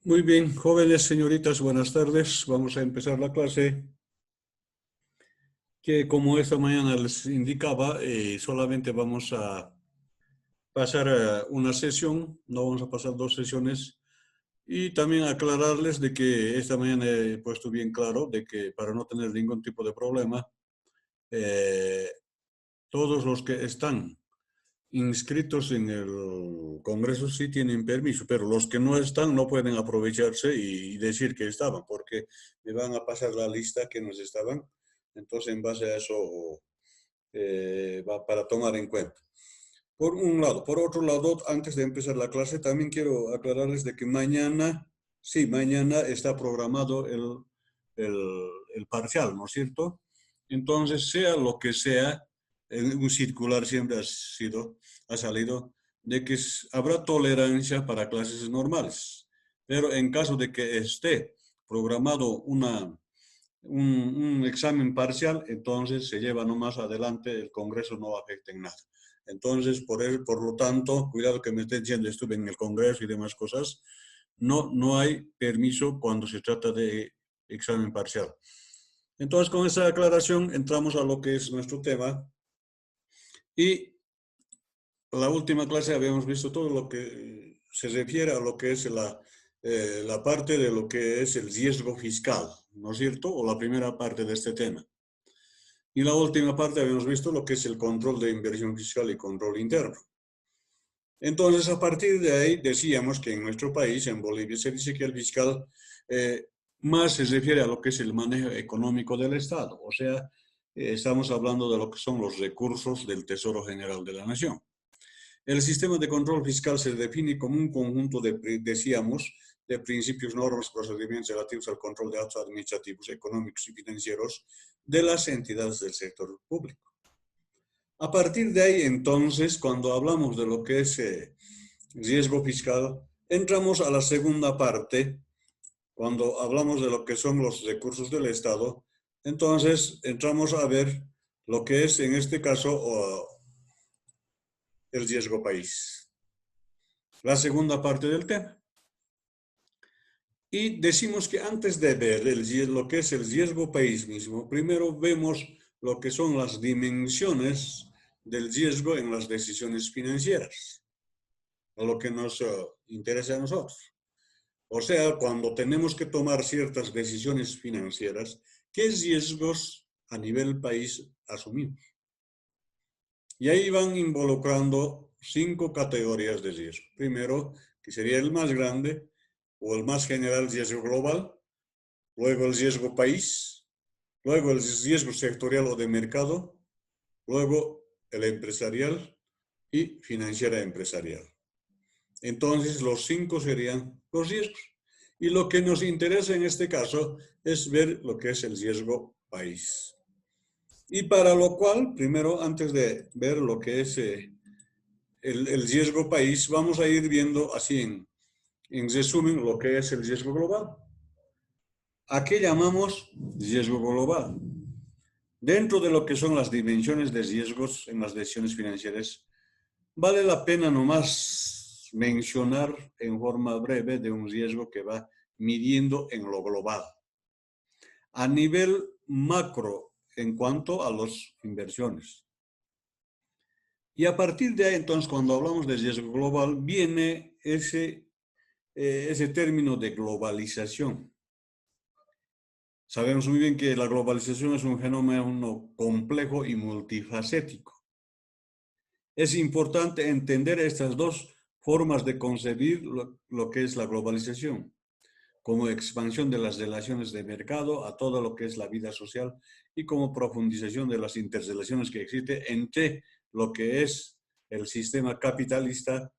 Muy bien, jóvenes, señoritas, buenas tardes. Vamos a empezar la clase que, como esta mañana les indicaba, solamente vamos a pasar una sesión, no vamos a pasar dos sesiones. Y también aclararles de que esta mañana he puesto bien claro de que para no tener ningún tipo de problema, eh, todos los que están inscritos en el Congreso sí tienen permiso, pero los que no están no pueden aprovecharse y decir que estaban, porque me van a pasar la lista que nos estaban. Entonces, en base a eso, va para tomar en cuenta. Por un lado. Por otro lado, antes de empezar la clase, también quiero aclararles de que mañana, sí, mañana está programado el, el parcial, ¿no es cierto? Entonces, sea lo que sea, un circular siempre ha salido de que habrá tolerancia para clases normales. Pero en caso de que esté programado un examen parcial, entonces se lleva nomás adelante, el Congreso no afecta en nada. Entonces, por lo tanto, cuidado que me estén diciendo, estuve en el Congreso y demás cosas, no hay permiso cuando se trata de examen parcial. Entonces, con esa aclaración, entramos a lo que es nuestro tema. Y la última clase habíamos visto todo lo que se refiere a lo que es la parte de lo que es el riesgo fiscal, ¿no es cierto? O la primera parte de este tema. Y la última parte habíamos visto lo que es el control de inversión fiscal y control interno. Entonces, a partir de ahí decíamos que en nuestro país, en Bolivia, se dice que el fiscal más se refiere a lo que es el manejo económico del Estado. O sea, estamos hablando de lo que son los recursos del Tesoro General de la Nación. El sistema de control fiscal se define como un conjunto decíamos, de principios, normas, procedimientos relativos al control de actos administrativos, económicos y financieros de las entidades del sector público. A partir de ahí, entonces, cuando hablamos de lo que es riesgo fiscal, entramos a la segunda parte, cuando hablamos de lo que son los recursos del Estado, entonces entramos a ver lo que es, en este caso, el riesgo país. La segunda parte del tema. Y decimos que antes de ver lo que es el riesgo país mismo, primero vemos lo que son las dimensiones del riesgo en las decisiones financieras, a lo que nos interesa a nosotros. O sea, cuando tenemos que tomar ciertas decisiones financieras, ¿qué riesgos a nivel país asumimos? Y ahí van involucrando 5 categorías de riesgo. Primero, que sería el más grande o el más general, riesgo global. Luego el riesgo país. Luego el riesgo sectorial o de mercado. Luego el empresarial y financiera empresarial. Entonces, los 5 serían los riesgos. Y lo que nos interesa en este caso es ver lo que es el riesgo país. Y para lo cual, primero, antes de ver lo que es el riesgo país, vamos a ir viendo así en resumen lo que es el riesgo global. ¿A qué llamamos riesgo global? Dentro de lo que son las dimensiones de riesgos en las decisiones financieras, vale la pena nomás mencionar en forma breve de un riesgo que va midiendo en lo global. A nivel macro, en cuanto a las inversiones. Y a partir de ahí, entonces, cuando hablamos de riesgo global, viene ese término de globalización. Sabemos muy bien que la globalización es un fenómeno complejo y multifacético. Es importante entender estas dos formas de concebir lo que es la globalización, como expansión de las relaciones de mercado a todo lo que es la vida social y como profundización de las interrelaciones que existen entre lo que es el sistema capitalista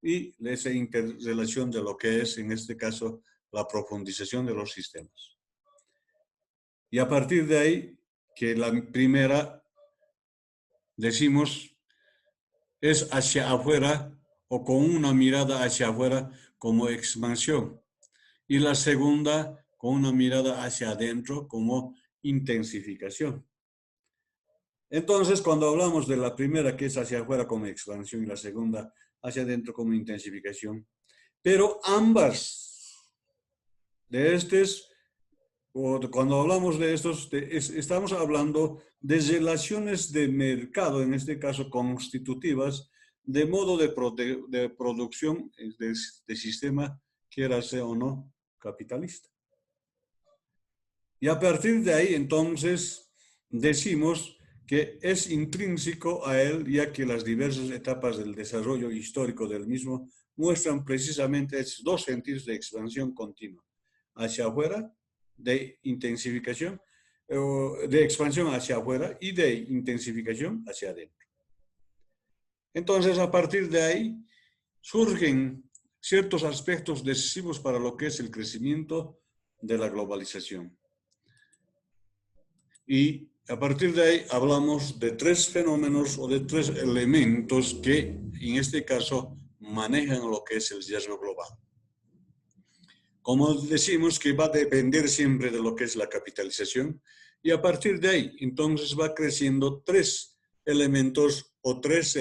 y esa interrelación de lo que es, en este caso, la profundización de los sistemas. Y a partir de ahí, que la primera, decimos, es hacia afuera o con una mirada hacia afuera como expansión. Y la segunda, con una mirada hacia adentro como intensificación. Entonces, cuando hablamos de la primera, que es hacia afuera como expansión, y la segunda, hacia adentro como intensificación, pero ambas De estos, cuando hablamos de estos, estamos hablando de relaciones de mercado, en este caso constitutivas, de modo de producción de sistema, quiera sea o no, capitalista. Y a partir de ahí, entonces, decimos que es intrínseco a él, ya que las diversas etapas del desarrollo histórico del mismo muestran precisamente esos dos sentidos de expansión continua, hacia afuera, de intensificación, de expansión hacia afuera y de intensificación hacia adentro. Entonces, a partir de ahí, surgen ciertos aspectos decisivos para lo que es el crecimiento de la globalización. Y a partir de ahí hablamos de tres fenómenos o de tres elementos que en este caso manejan lo que es el riesgo global. Como decimos que va a depender siempre de lo que es la capitalización y a partir de ahí entonces va creciendo tres elementos o tres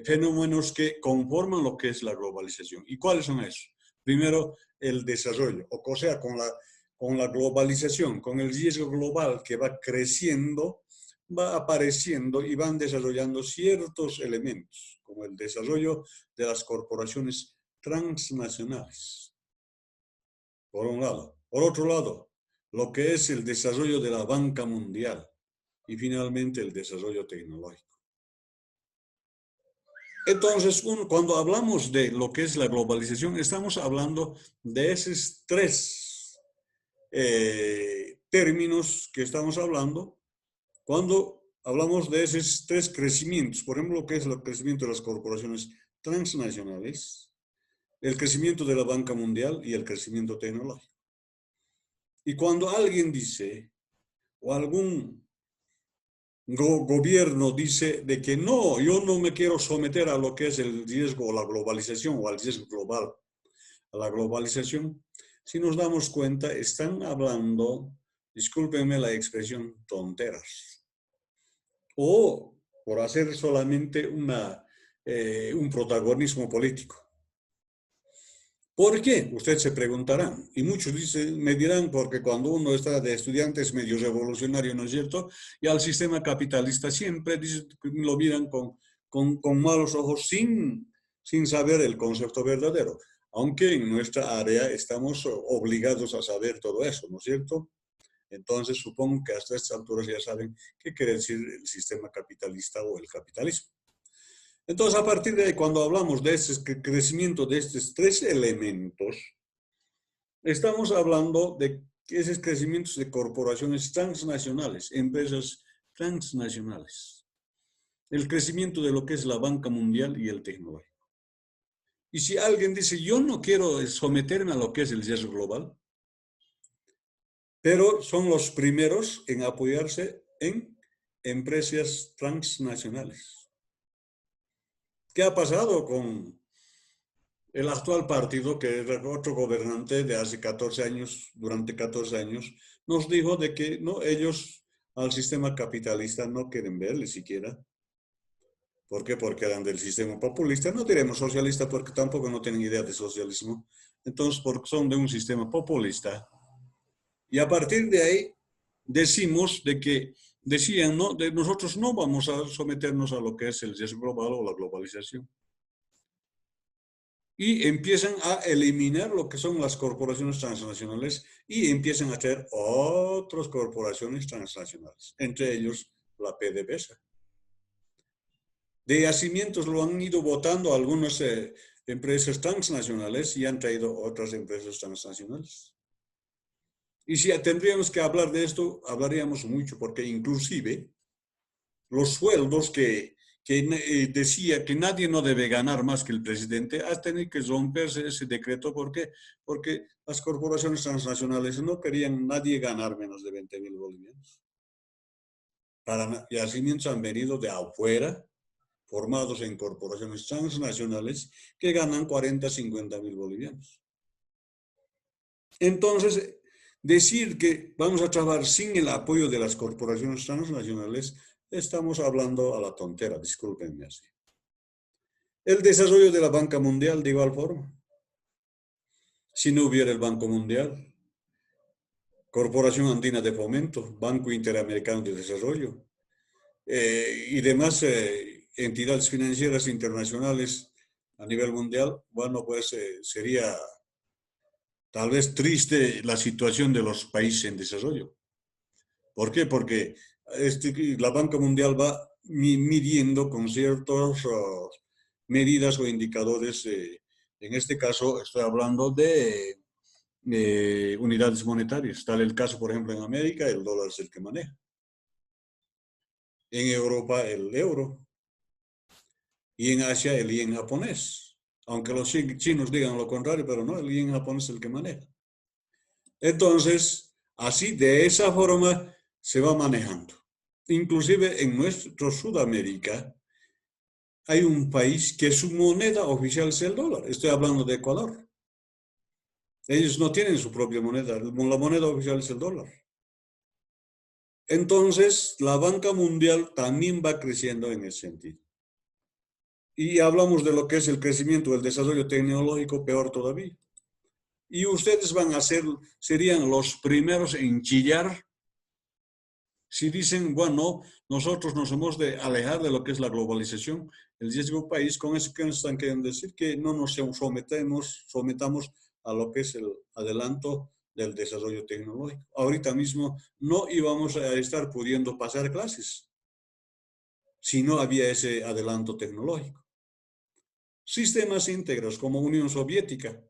fenómenos que conforman lo que es la globalización. ¿Y cuáles son esos? Primero, el desarrollo, o sea, con la globalización, con el riesgo global que va creciendo, va apareciendo y van desarrollando ciertos elementos, como el desarrollo de las corporaciones transnacionales, por un lado. Por otro lado, lo que es el desarrollo de la banca mundial y finalmente el desarrollo tecnológico. Entonces, cuando hablamos de lo que es la globalización, estamos hablando de esos tres términos que estamos hablando cuando hablamos de esos tres crecimientos. Por ejemplo, lo que es el crecimiento de las corporaciones transnacionales, el crecimiento de la banca mundial y el crecimiento tecnológico. Y cuando alguien dice, o algún gobierno dice de que no, yo no me quiero someter a lo que es el riesgo o la globalización o al riesgo global, a la globalización, si nos damos cuenta, están hablando, discúlpenme la expresión, tonteras. O por hacer solamente un protagonismo político. ¿Por qué? Usted se preguntará. Y muchos me dirán, porque cuando uno está de estudiante es medio revolucionario, ¿no es cierto? Y al sistema capitalista siempre lo miran con malos ojos sin saber el concepto verdadero. Aunque en nuestra área estamos obligados a saber todo eso, ¿no es cierto? Entonces supongo que hasta estas alturas ya saben qué quiere decir el sistema capitalista o el capitalismo. Entonces, a partir de ahí, cuando hablamos de este crecimiento de estos tres elementos, estamos hablando de esos crecimientos de corporaciones transnacionales, empresas transnacionales, el crecimiento de lo que es la banca mundial y el tecnológico. Y si alguien dice, yo no quiero someterme a lo que es el riesgo global, pero son los primeros en apoyarse en empresas transnacionales. ¿Qué ha pasado con el actual partido, que es otro gobernante de hace 14 años, durante 14 años, nos dijo de que no, ellos al sistema capitalista no quieren verle siquiera? ¿Por qué? Porque eran del sistema populista. No diremos socialista porque tampoco no tienen idea de socialismo. Entonces, porque son de un sistema populista. Y a partir de ahí decimos de que, decían, ¿no? De nosotros no vamos a someternos a lo que es el riesgo global o la globalización. Y empiezan a eliminar lo que son las corporaciones transnacionales y empiezan a hacer otras corporaciones transnacionales, entre ellos la PDVSA. De yacimientos lo han ido votando algunas empresas transnacionales y han traído otras empresas transnacionales. Y si tendríamos que hablar de esto, hablaríamos mucho, porque inclusive los sueldos que decía que nadie no debe ganar más que el presidente, ha tenido que romperse ese decreto. ¿Por qué? Porque las corporaciones transnacionales no querían nadie ganar menos de 20.000 bolivianos. Yacimientos han venido de afuera, formados en corporaciones transnacionales que ganan 40, 50.000 bolivianos. Entonces, decir que vamos a trabajar sin el apoyo de las corporaciones transnacionales, estamos hablando a la tontera, discúlpenme así. El desarrollo de la banca mundial de igual forma. si no hubiera el Banco Mundial, Corporación Andina de Fomento, Banco Interamericano de Desarrollo y demás entidades financieras internacionales a nivel mundial. Bueno, pues sería tal vez triste la situación de los países en desarrollo. ¿Por qué? Porque la Banca Mundial va midiendo con ciertas medidas o indicadores. En este caso, estoy hablando de unidades monetarias. Tal el caso, por ejemplo, en América, el dólar es el que maneja. En Europa, el euro. Y en Asia, el yen japonés. Aunque los chinos digan lo contrario, pero no, el yen japonés es el que maneja. Entonces, así, de esa forma, se va manejando. Inclusive en nuestro Sudamérica hay un país que su moneda oficial es el dólar. Estoy hablando de Ecuador. Ellos no tienen su propia moneda. La moneda oficial es el dólar. Entonces, la banca mundial también va creciendo en ese sentido. Y hablamos de lo que es el crecimiento, el desarrollo tecnológico, peor todavía. Y ustedes van a ser, serían los primeros en chillar si dicen, bueno, nosotros nos hemos de alejar de lo que es la globalización, el riesgo país, con eso que nos están queriendo decir que no nos sometamos a lo que es el adelanto del desarrollo tecnológico. Ahorita mismo no íbamos a estar pudiendo pasar clases si no había ese adelanto tecnológico. Sistemas íntegros como Unión Soviética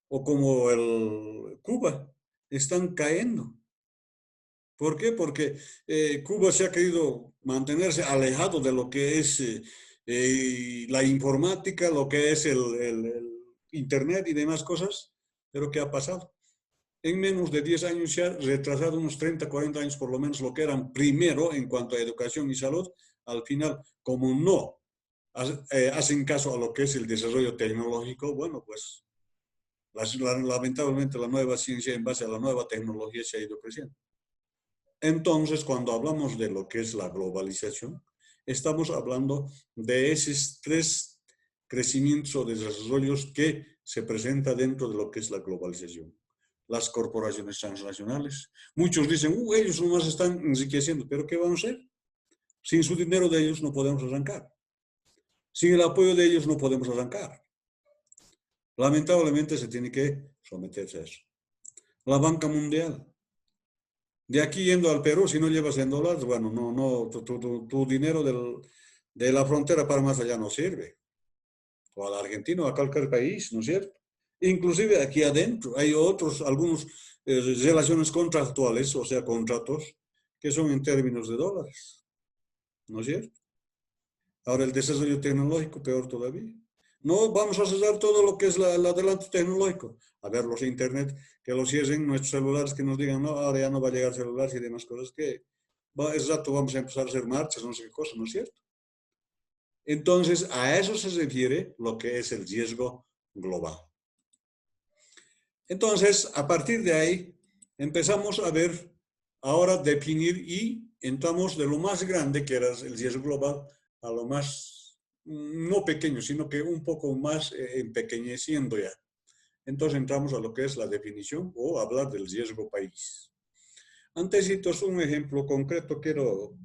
o como el Cuba están cayendo. ¿Por qué? Porque Cuba se ha querido mantenerse alejado de lo que es la informática, lo que es el Internet y demás cosas. Pero ¿qué ha pasado? En menos de 10 años se ha retrasado unos 30, 40 años por lo menos lo que eran primero en cuanto a educación y salud. Al final, como no hacen caso a lo que es el desarrollo tecnológico, bueno, pues lamentablemente la nueva ciencia en base a la nueva tecnología se ha ido creciendo. Entonces, cuando hablamos de lo que es la globalización, estamos hablando de esos tres crecimientos o desarrollos que se presenta dentro de lo que es la globalización. Las corporaciones transnacionales. Muchos dicen, ellos nomás están enriqueciendo, pero ¿qué van a hacer? Sin su dinero de ellos no podemos arrancar. Sin el apoyo de ellos no podemos arrancar. Lamentablemente se tiene que someterse a eso. La banca mundial. De aquí yendo al Perú, si no llevas en dólares, bueno, tu dinero de la frontera para más allá no sirve. O al argentino, a cualquier país, ¿no es cierto? Inclusive aquí adentro hay algunos relaciones contractuales, o sea, contratos, que son en términos de dólares, ¿no es cierto? Ahora el desarrollo tecnológico, peor todavía. No vamos a cesar todo lo que es el adelanto tecnológico. A ver, los internet, que los cierren nuestros celulares, que nos digan, no, ahora ya no va a llegar celulares y demás cosas, que es rato vamos a empezar a hacer marchas, no sé qué cosa, ¿no es cierto? Entonces, a eso se refiere lo que es el riesgo global. Entonces, a partir de ahí, empezamos a ver, ahora definir y entramos de lo más grande, que era el riesgo global, a lo más, no pequeño, sino que un poco más empequeñeciendo ya. Entonces entramos a lo que es la definición o hablar del riesgo país. Antes de un ejemplo concreto, quiero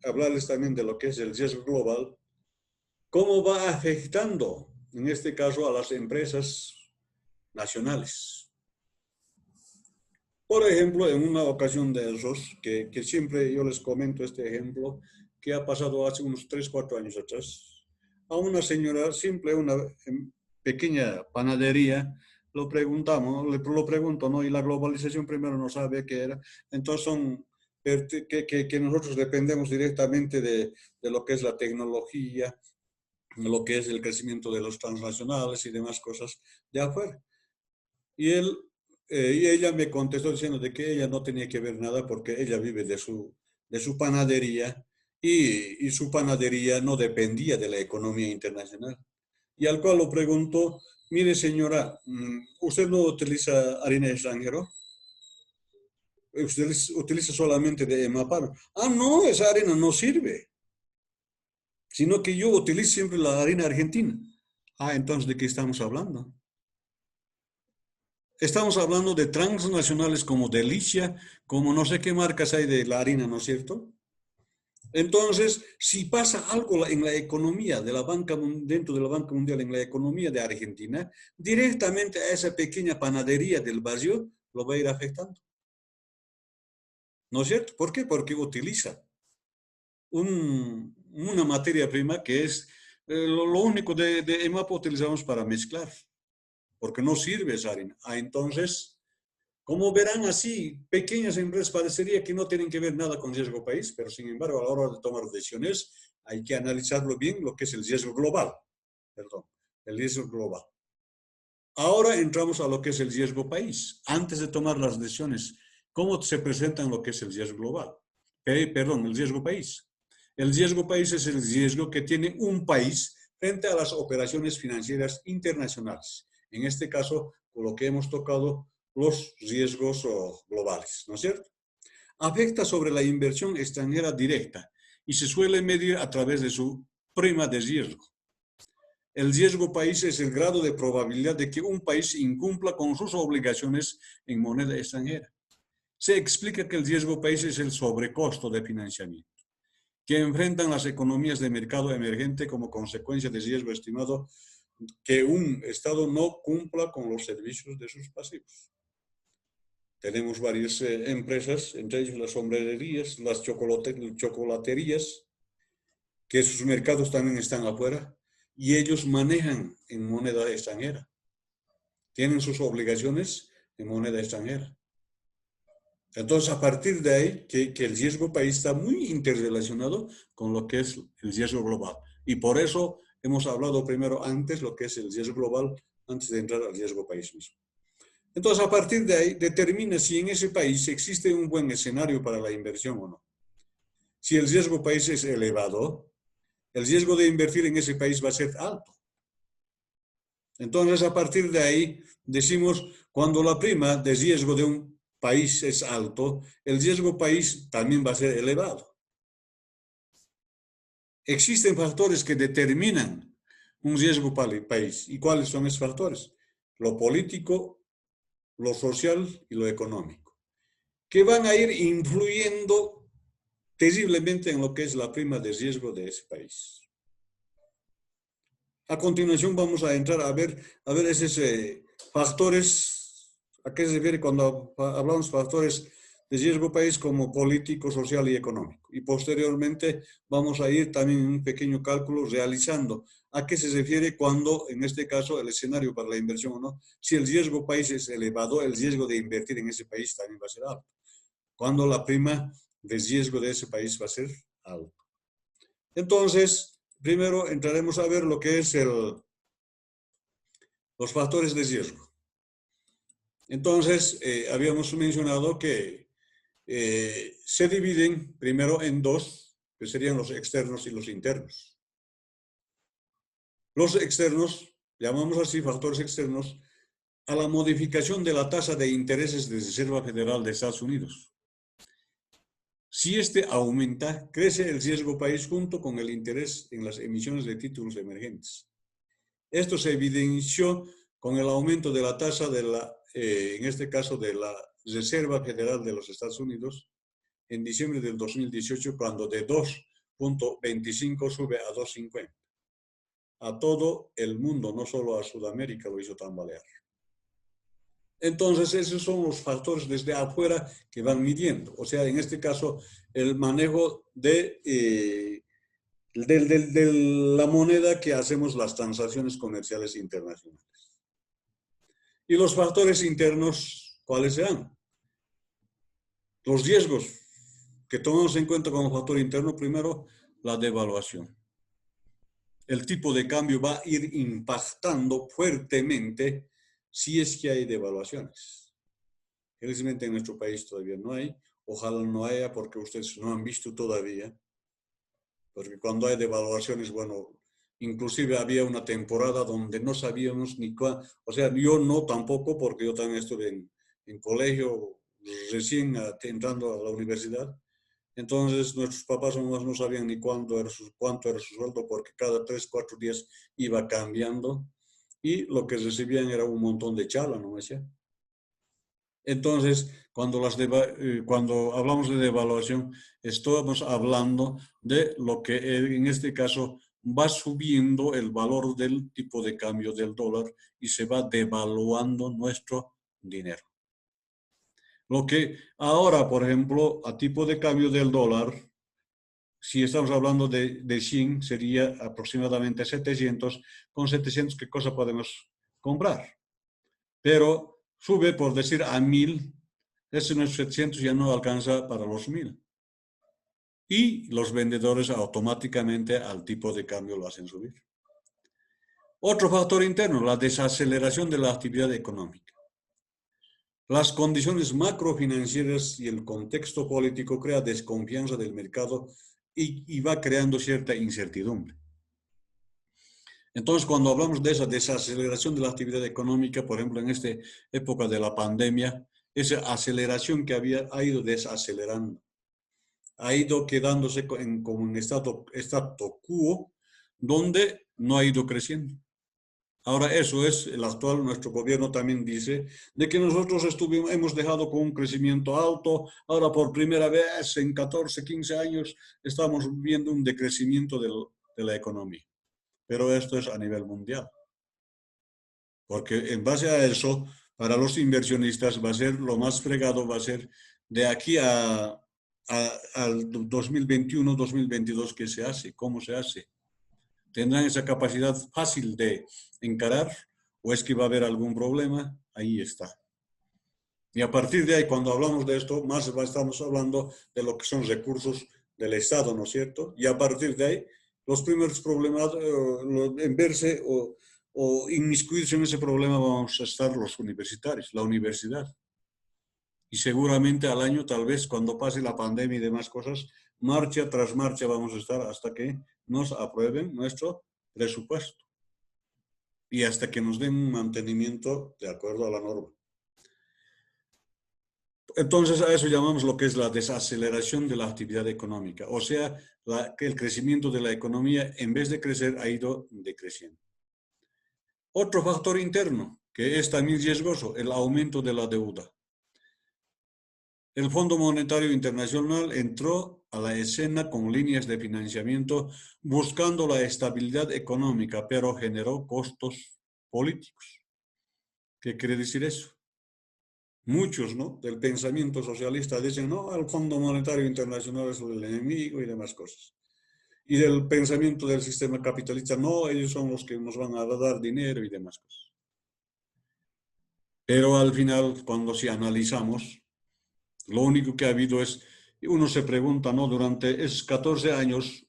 hablarles también de lo que es el riesgo global, cómo va afectando, en este caso, a las empresas nacionales. Por ejemplo, en una ocasión de esos, que siempre yo les comento este ejemplo, que ha pasado hace unos 3, 4 años atrás, a una señora simple, una pequeña panadería, lo pregunto, ¿no? Y la globalización primero no sabe qué era. Entonces son que nosotros dependemos directamente de lo que es la tecnología, lo que es el crecimiento de los transnacionales y demás cosas de afuera. Y ella me contestó diciendo de que ella no tenía que ver nada porque ella vive de su panadería y su panadería no dependía de la economía internacional. Y al cual lo preguntó, mire señora, ¿usted no utiliza harina extranjera? ¿Usted utiliza solamente de Emaparo? Ah, no, esa harina no sirve, sino que yo utilizo siempre la harina argentina. Ah, entonces, ¿de qué estamos hablando? Estamos hablando de transnacionales como Delicia, como no sé qué marcas hay de la harina, ¿no es cierto? Entonces, si pasa algo en la economía de la banca, dentro de la banca mundial, en la economía de Argentina, directamente a esa pequeña panadería del barrio lo va a ir afectando. ¿No es cierto? ¿Por qué? Porque utiliza una materia prima que es lo único de EMAPA utilizamos para mezclar, porque no sirve esa harina. Entonces, como verán así, pequeñas empresas parecería que no tienen que ver nada con riesgo país, pero sin embargo a la hora de tomar decisiones hay que analizarlo bien lo que es el riesgo global, perdón, el riesgo global. Ahora entramos a lo que es el riesgo país. Antes de tomar las decisiones, ¿cómo se presentan lo que es el riesgo global? Perdón, el riesgo país. El riesgo país es el riesgo que tiene un país frente a las operaciones financieras internacionales. En este caso, con lo que hemos tocado, los riesgos globales, ¿no es cierto? Afecta sobre la inversión extranjera directa y se suele medir a través de su prima de riesgo. El riesgo país es el grado de probabilidad de que un país incumpla con sus obligaciones en moneda extranjera. Se explica que el riesgo país es el sobrecosto de financiamiento que enfrentan las economías de mercado emergente como consecuencia del riesgo estimado que un Estado no cumpla con los servicios de sus pasivos. Tenemos varias empresas, entre ellas las sombrererías, las chocolaterías, que sus mercados también están afuera y ellos manejan en moneda extranjera. Tienen sus obligaciones en moneda extranjera. Entonces, a partir de ahí, que el riesgo país está muy interrelacionado con lo que es el riesgo global. Y por eso hemos hablado primero antes lo que es el riesgo global, antes de entrar al riesgo país mismo. Entonces, a partir de ahí, determina si en ese país existe un buen escenario para la inversión o no. Si el riesgo país es elevado, el riesgo de invertir en ese país va a ser alto. Entonces, a partir de ahí, decimos, cuando la prima de riesgo de un país es alto, el riesgo país también va a ser elevado. Existen factores que determinan un riesgo país. ¿Y cuáles son esos factores? Lo político, lo social y lo económico, que van a ir influyendo terriblemente en lo que es la prima de riesgo de ese país. A continuación vamos a entrar a ver esos factores, ¿a qué se refiere cuando hablamos de factores de riesgo país como político, social y económico? Y posteriormente vamos a ir también en un pequeño cálculo realizando a qué se refiere cuando, en este caso, el escenario para la inversión o no, si el riesgo país es elevado, el riesgo de invertir en ese país también va a ser alto. Cuando la prima de riesgo de ese país va a ser alta. Entonces, primero entraremos a ver lo que es los factores de riesgo. Entonces, habíamos mencionado que se dividen primero en dos, que serían los externos y los internos. Los externos, llamamos así factores externos, a la modificación de la tasa de intereses de Reserva Federal de Estados Unidos. Si este aumenta, crece el riesgo país junto con el interés en las emisiones de títulos emergentes. Esto se evidenció con el aumento de la tasa de en este caso de la Reserva Federal de los Estados Unidos en diciembre del 2018, cuando de 2.25 sube a 2.50. A todo el mundo, no solo a Sudamérica, lo hizo tambalear. Entonces, esos son los factores desde afuera que van midiendo. O sea, en este caso, el manejo de la moneda que hacemos las transacciones comerciales internacionales. Y los factores internos, ¿cuáles serán? Los riesgos que tomamos en cuenta como factor interno, primero, la devaluación. El tipo de cambio va a ir impactando fuertemente si es que hay devaluaciones. Felizmente en nuestro país todavía no hay. Ojalá no haya porque ustedes no han visto todavía. Porque cuando hay devaluaciones, bueno, inclusive había una temporada donde no sabíamos ni cuándo. O sea, yo no tampoco porque yo también estuve en colegio recién entrando a la universidad. Entonces nuestros papás o mamás no sabían ni cuánto era su sueldo porque cada 3, 4 días iba cambiando y lo que recibían era un montón de chala, ¿no? Entonces, cuando hablamos de devaluación, estamos hablando de lo que en este caso va subiendo el valor del tipo de cambio del dólar y se va devaluando nuestro dinero. Lo que ahora, por ejemplo, a tipo de cambio del dólar, si estamos hablando de 100, sería aproximadamente 700. Con 700, ¿qué cosa podemos comprar? Pero sube, por decir, a 1000. Ese 700 ya no alcanza para los 1000. Y los vendedores automáticamente al tipo de cambio lo hacen subir. Otro factor interno, la desaceleración de la actividad económica. Las condiciones macrofinancieras y el contexto político crea desconfianza del mercado y va creando cierta incertidumbre. Entonces, cuando hablamos de esa desaceleración de la actividad económica, por ejemplo, en esta época de la pandemia, esa aceleración que ha ido desacelerando, ha ido quedándose como un estado quo, donde no ha ido creciendo. Ahora eso es, nuestro gobierno también dice, de que nosotros hemos dejado con un crecimiento alto, ahora por primera vez en 14, 15 años estamos viendo un decrecimiento de la economía. Pero esto es a nivel mundial. Porque en base a eso, para los inversionistas va a ser lo más fregado, va a ser de aquí al 2021, 2022, ¿qué se hace? ¿Cómo se hace? ¿Tendrán esa capacidad fácil de encarar o es que va a haber algún problema? Ahí está. Y a partir de ahí, cuando hablamos de esto, más estamos hablando de lo que son recursos del Estado, ¿no es cierto? Y a partir de ahí, los primeros problemas en verse o inmiscuirse en ese problema vamos a estar los universitarios, la universidad. Y seguramente al año, tal vez cuando pase la pandemia y demás cosas, marcha tras marcha vamos a estar hasta que nos aprueben nuestro presupuesto y hasta que nos den un mantenimiento de acuerdo a la norma. Entonces a eso llamamos lo que es la desaceleración de la actividad económica, o sea, que el crecimiento de la economía en vez de crecer ha ido decreciendo. Otro factor interno que es también riesgoso, el aumento de la deuda. El Fondo Monetario Internacional entró a la escena con líneas de financiamiento buscando la estabilidad económica, pero generó costos políticos. ¿Qué quiere decir eso? Muchos, ¿no?, del pensamiento socialista dicen, no, el Fondo Monetario Internacional es el enemigo y demás cosas. Y del pensamiento del sistema capitalista, no, ellos son los que nos van a dar dinero y demás cosas. Pero al final, cuando si analizamos, lo único que ha habido es, uno se pregunta, ¿no?, durante esos 14 años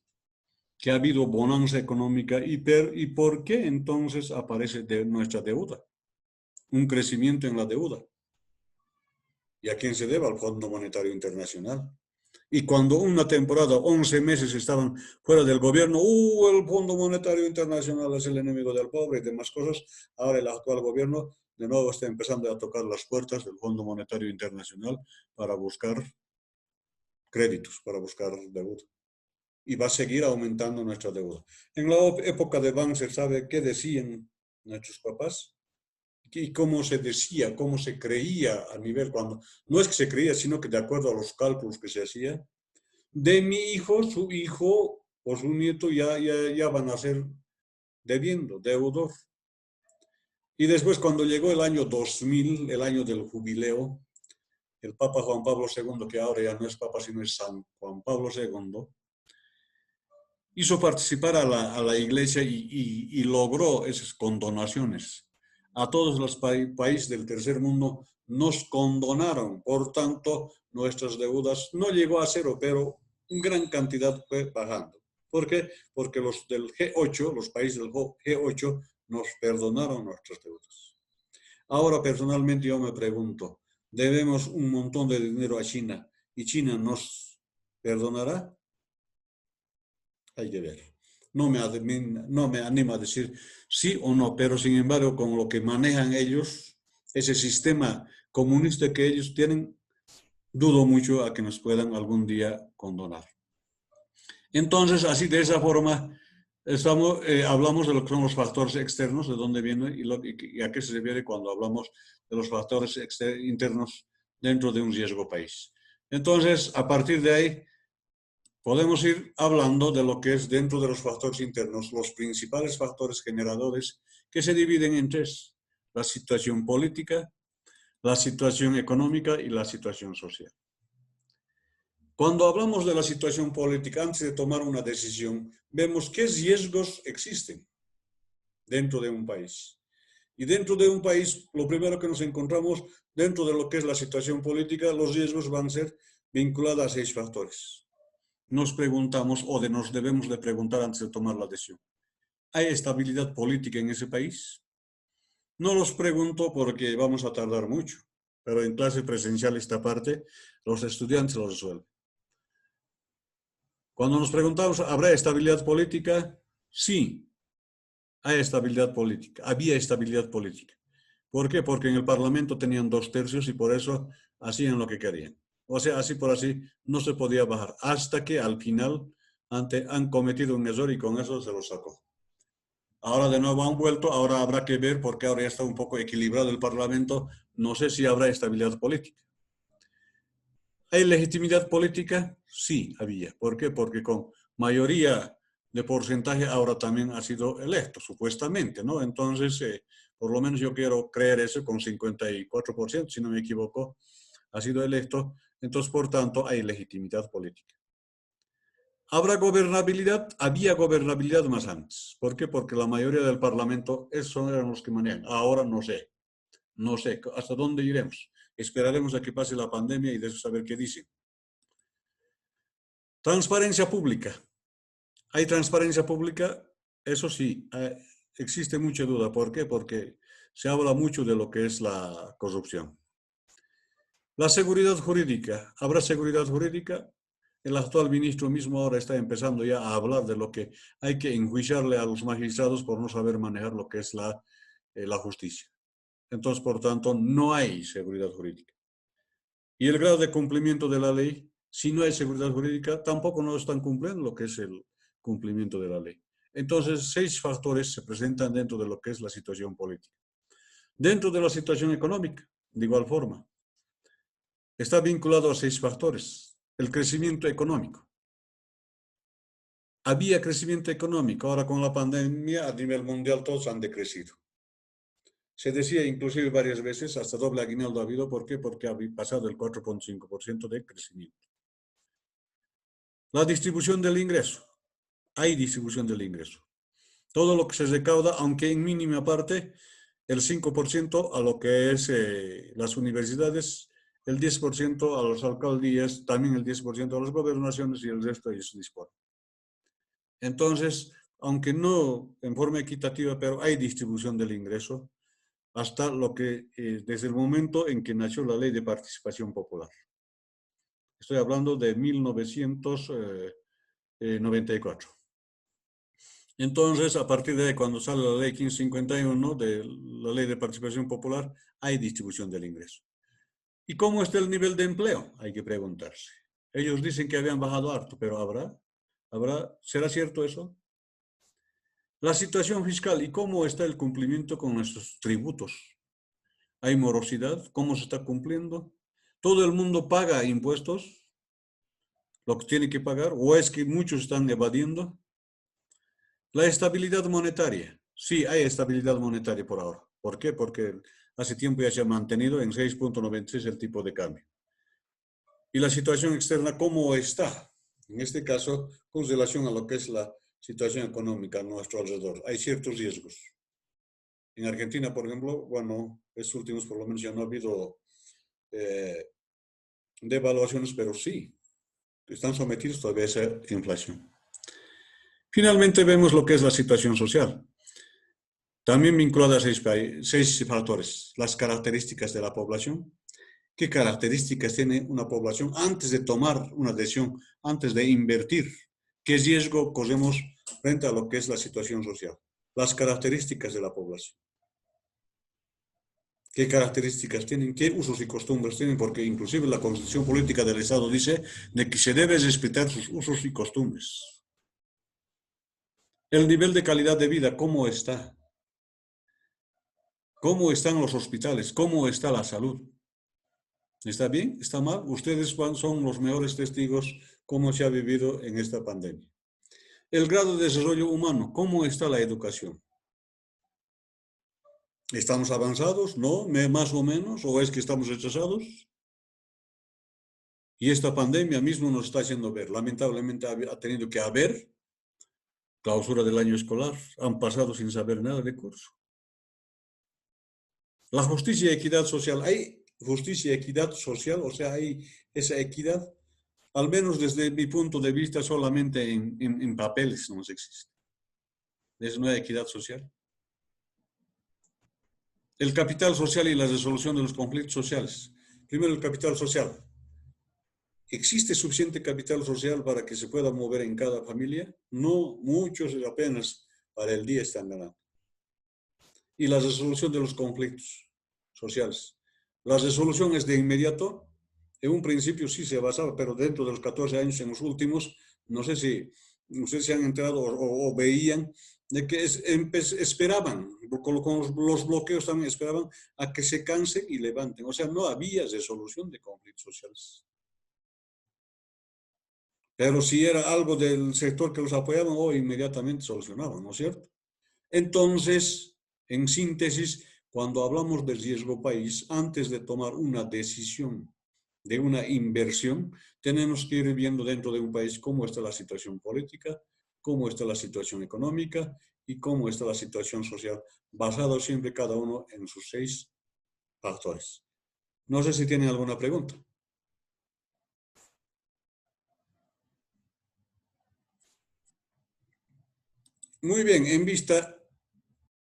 que ha habido bonanza económica, ¿y por qué entonces aparece nuestra deuda? Un crecimiento en la deuda. ¿Y a quién se debe? Al Fondo Monetario Internacional. Y cuando una temporada, 11 meses estaban fuera del gobierno, el Fondo Monetario Internacional es el enemigo del pobre y demás cosas, ahora el actual gobierno de nuevo está empezando a tocar las puertas del Fondo Monetario Internacional para buscar créditos, para buscar deuda. Y va a seguir aumentando nuestra deuda. En la época de Banzer, ¿sabe qué decían nuestros papás? Y cómo se decía, cómo se creía a nivel cuando, no es que se creía, sino que de acuerdo a los cálculos que se hacía, de mi hijo, su hijo o su nieto ya van a ser debiendo, deudor. Y después cuando llegó el año 2000, el año del jubileo, el Papa Juan Pablo II, que ahora ya no es Papa, sino es San Juan Pablo II, hizo participar a la iglesia y logró esas condonaciones. A todos los países del tercer mundo nos condonaron, por tanto, nuestras deudas no llegó a cero, pero gran cantidad fue bajando. ¿Por qué? Porque los del G8, los países del G8, nos perdonaron nuestras deudas. Ahora, personalmente, yo me pregunto, debemos un montón de dinero a China y China nos perdonará. Hay que ver. No me animo a decir sí o no, pero sin embargo, con lo que manejan ellos, ese sistema comunista que ellos tienen, dudo mucho a que nos puedan algún día condonar. Entonces, así de esa forma, Hablamos de lo que son los factores externos, de dónde viene y a qué se refiere cuando hablamos de los factores internos dentro de un riesgo país. Entonces, a partir de ahí, podemos ir hablando de lo que es dentro de los factores internos, los principales factores generadores que se dividen en tres: la situación política, la situación económica y la situación social. Cuando hablamos de la situación política, antes de tomar una decisión, vemos qué riesgos existen dentro de un país. Y dentro de un país, lo primero que nos encontramos dentro de lo que es la situación política, los riesgos van a ser vinculados a 6 factores. Nos preguntamos o nos debemos de preguntar antes de tomar la decisión: ¿hay estabilidad política en ese país? No los pregunto porque vamos a tardar mucho, pero en clase presencial esta parte los estudiantes lo resuelven. Cuando nos preguntamos, ¿habrá estabilidad política? Sí, hay estabilidad política, había estabilidad política. ¿Por qué? Porque en el Parlamento tenían 2/3 y por eso hacían lo que querían. O sea, así por así no se podía bajar, hasta que al final han cometido un error y con eso se lo sacó. Ahora de nuevo han vuelto, ahora habrá que ver porque ahora ya está un poco equilibrado el Parlamento, no sé si habrá estabilidad política. ¿Hay legitimidad política? Sí, había. ¿Por qué? Porque con mayoría de porcentaje ahora también ha sido electo, supuestamente, ¿no? Entonces, por lo menos yo quiero creer eso, con 54%, si no me equivoco, ha sido electo. Entonces, por tanto, hay legitimidad política. ¿Habrá gobernabilidad? Había gobernabilidad más antes. ¿Por qué? Porque la mayoría del Parlamento, esos eran los que manejan. Ahora no sé. No sé hasta dónde iremos. Esperaremos a que pase la pandemia y de eso saber qué dicen. Transparencia pública. ¿Hay transparencia pública? Eso sí, existe mucha duda. ¿Por qué? Porque se habla mucho de lo que es la corrupción. La seguridad jurídica. ¿Habrá seguridad jurídica? El actual ministro mismo ahora está empezando ya a hablar de lo que hay que enjuiciarle a los magistrados por no saber manejar lo que es la justicia. Entonces, por tanto, no hay seguridad jurídica. Y el grado de cumplimiento de la ley, si no hay seguridad jurídica, tampoco no están cumpliendo lo que es el cumplimiento de la ley. Entonces, 6 factores se presentan dentro de lo que es la situación política. Dentro de la situación económica, de igual forma, está vinculado a 6 factores. El crecimiento económico. Había crecimiento económico, ahora con la pandemia a nivel mundial todos han decrecido. Se decía inclusive varias veces, hasta doble aguinaldo ha habido. ¿Por qué? Porque ha pasado el 4,5% de crecimiento. La distribución del ingreso. Hay distribución del ingreso. Todo lo que se recauda, aunque en mínima parte, el 5% a lo que es las universidades, el 10% a las alcaldías, también el 10% a las gobernaciones y el resto ellos disponen. Entonces, aunque no en forma equitativa, pero hay distribución del ingreso hasta lo que, desde el momento en que nació la Ley de Participación Popular. Estoy hablando de 1994. Entonces, a partir de ahí, cuando sale la Ley 1551 de la Ley de Participación Popular, hay distribución del ingreso. ¿Y cómo está el nivel de empleo? Hay que preguntarse. Ellos dicen que habían bajado harto, pero ¿será cierto eso? La situación fiscal y cómo está el cumplimiento con nuestros tributos. ¿Hay morosidad? ¿Cómo se está cumpliendo? ¿Todo el mundo paga impuestos? ¿Lo que tiene que pagar? ¿O es que muchos están evadiendo? La estabilidad monetaria. Sí, hay estabilidad monetaria por ahora. ¿Por qué? Porque hace tiempo ya se ha mantenido en 6,96 el tipo de cambio. ¿Y la situación externa cómo está? En este caso, con relación a lo que es la situación económica a nuestro alrededor. Hay ciertos riesgos. En Argentina, por ejemplo, bueno, estos últimos por lo menos ya no ha habido devaluaciones, pero sí, están sometidos todavía a esa inflación. Finalmente vemos lo que es la situación social. También vinculada a 6 factores. Las características de la población. ¿Qué características tiene una población antes de tomar una decisión, antes de invertir? ¿Qué riesgo corremos frente a lo que es la situación social? Las características de la población. ¿Qué características tienen? ¿Qué usos y costumbres tienen? Porque inclusive la Constitución Política del Estado dice de que se debe respetar sus usos y costumbres. El nivel de calidad de vida, ¿cómo está? ¿Cómo están los hospitales? ¿Cómo está la salud? ¿Está bien? ¿Está mal? Ustedes son los mejores testigos cómo se ha vivido en esta pandemia. El grado de desarrollo humano, ¿cómo está la educación? ¿Estamos avanzados? ¿No? ¿Más o menos? ¿O es que estamos retrasados? Y esta pandemia mismo nos está haciendo ver. Lamentablemente ha tenido que haber clausura del año escolar. Han pasado sin saber nada de curso. La justicia y equidad social. ¿Hay justicia y equidad social? O sea, hay esa equidad. Al menos desde mi punto de vista, solamente en papeles no existe. Es una equidad social. El capital social y la resolución de los conflictos sociales. Primero, el capital social. ¿Existe suficiente capital social para que se pueda mover en cada familia? No, muchos apenas para el día están ganando. Y la resolución de los conflictos sociales. La resolución es de inmediato. En un principio sí se basaba, pero dentro de los 14 años, en los últimos, no sé si ustedes se han enterado o veían, de que esperaban, con los bloqueos también esperaban a que se cansen y levanten. O sea, no había resolución de conflictos sociales. Pero si era algo del sector que los apoyaban, inmediatamente solucionaban, ¿no es cierto? Entonces, en síntesis, cuando hablamos de riesgo país, antes de tomar una decisión de una inversión, tenemos que ir viendo dentro de un país cómo está la situación política, cómo está la situación económica y cómo está la situación social, basado siempre cada uno en sus 6 factores. No sé si tienen alguna pregunta. Muy bien, en vista